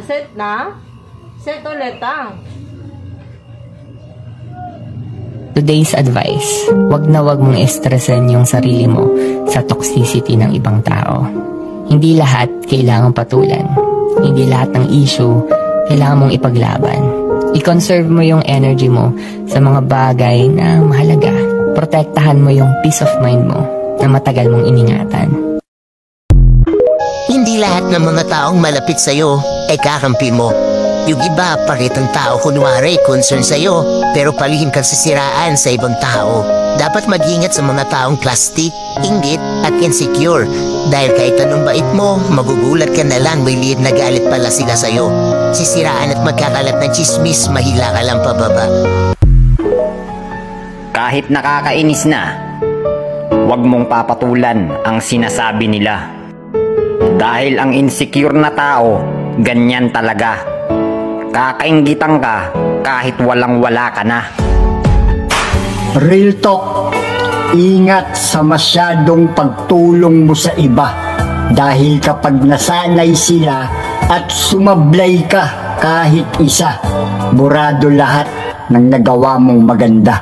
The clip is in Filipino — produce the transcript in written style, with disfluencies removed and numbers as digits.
Set na? Set ulit Today's advice, wag na wag mong estresan yung sarili mo sa toxicity ng ibang tao. Hindi lahat kailangang patulan. Hindi lahat ng issue kailangan mong ipaglaban. I-conserve mo yung energy mo sa mga bagay na mahalaga. Protektahan mo yung peace of mind mo na matagal mong iningatan. Hindi lahat ng mga taong malapit sa'yo ay kakampi mo. Yung iba, paritang tao kunwari, concern sa'yo, pero palihim kang sisiraan sa ibang tao. Dapat mag-ingat sa mga taong plastic, inggit at insecure. Dahil kahit anong bait mo, magugulat ka na lang may liit na galit pala sila sa'yo. Sisiraan at magkakalat ng chismis, mahila ka lang pababa. Kahit nakakainis na, huwag mong papatulan ang sinasabi nila. Dahil ang insecure na tao, ganyan talaga. Kakainggitan ka kahit walang-wala ka na. Real talk, ingat sa masyadong pagtulong mo sa iba. Dahil kapag nasanay sila at sumablay ka kahit isa, burado lahat ng nagawa mong maganda.